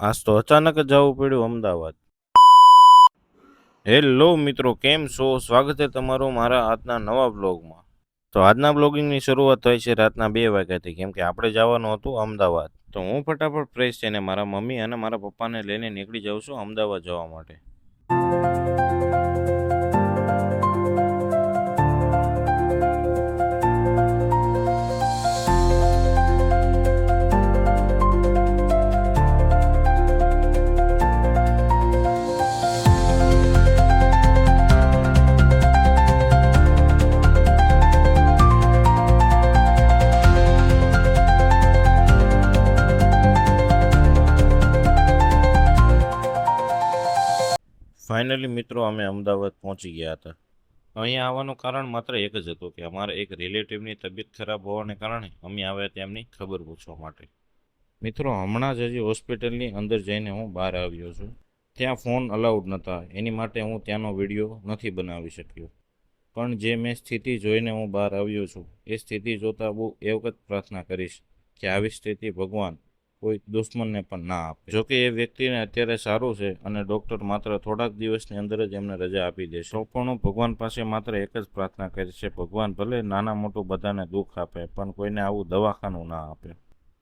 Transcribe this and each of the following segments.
આજ તો અચાનક જ જવું પડ્યું અમદાવાદ. હેલો મિત્રો, કેમ છો? સ્વાગત છે તમારું મારા આજના નવા બ્લોગમાં. તો આજના બ્લોગિંગની શરૂઆત થાય છે રાતના 2 વાગ્યાથી, કેમ કે આપણે જવાનું હતું અમદાવાદ. તો હું ફટાફટ ફ્રેશ થઈને મારા મમ્મી અને મારા પપ્પાને લઈને નીકળી જાઉં છું અમદાવાદ જવા માટે. ફાઇનલી મિત્રો, અમે અમદાવાદ પહોંચી ગયા હતા. અહીંયા આવવાનું કારણ માત્ર એક જ હતું કે અમારા એક રિલેટિવની તબિયત ખરાબ હોવાને કારણે અમે આવ્યા તેમની ખબર પૂછવા માટે. મિત્રો, હમણાં જ હજી હોસ્પિટલની અંદર જઈને હું બહાર આવ્યો છું. ત્યાં ફોન અલાઉડ નહોતા, એની માટે હું ત્યાંનો વિડીયો નથી બનાવી શક્યો. પણ જે મેં સ્થિતિ જોઈને હું બહાર આવ્યો છું, એ સ્થિતિ જોતાં બહુ એ વખત પ્રાર્થના કરીશ કે આવી સ્થિતિ ભગવાન કોઈ દુશ્મનને પણ ના આપે. જોકે એ વ્યક્તિને અત્યારે સારું છે અને ડૉક્ટર માત્ર થોડાક દિવસની અંદર જ એમને રજા આપી દેશે. તો પણ હું ભગવાન પાસે માત્ર એક જ પ્રાર્થના કરીશ છે, ભગવાન ભલે નાના મોટું બધાને દુઃખ આપે, પણ કોઈને આવું દવાખાનું ના આપે.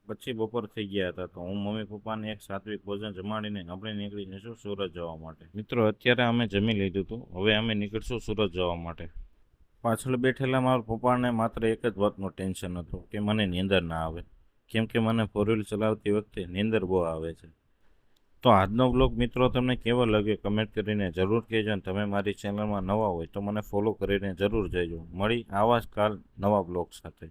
પછી બપોર થઈ ગયા હતા, તો હું મમ્મી પપ્પાને એક સાત્વિક ભોજન જમાડીને આપણે નીકળી જઈશું સુરત જવા માટે. મિત્રો, અત્યારે અમે જમી લીધું હતું, હવે અમે નીકળીશું સુરત જવા માટે. પાછળ બેઠેલા મારા પપ્પાને માત્ર એક જ વાતનું ટેન્શન હતું કે મને નીંદર ના આવે, કેમ કે મને ફોર વ્હીલ ચલાવતી વખતે નીંદર બહુ આવે છે. તો આજનો બ્લોગ મિત્રો તમને કેવો લાગ્યો કમેન્ટ કરીને જરૂર કહેજો, અને તમે મારી ચેનલમાં નવા હોય તો મને ફોલો કરીને જરૂર જજો. મળી આવા જ કાલ નવા બ્લોગ સાથે.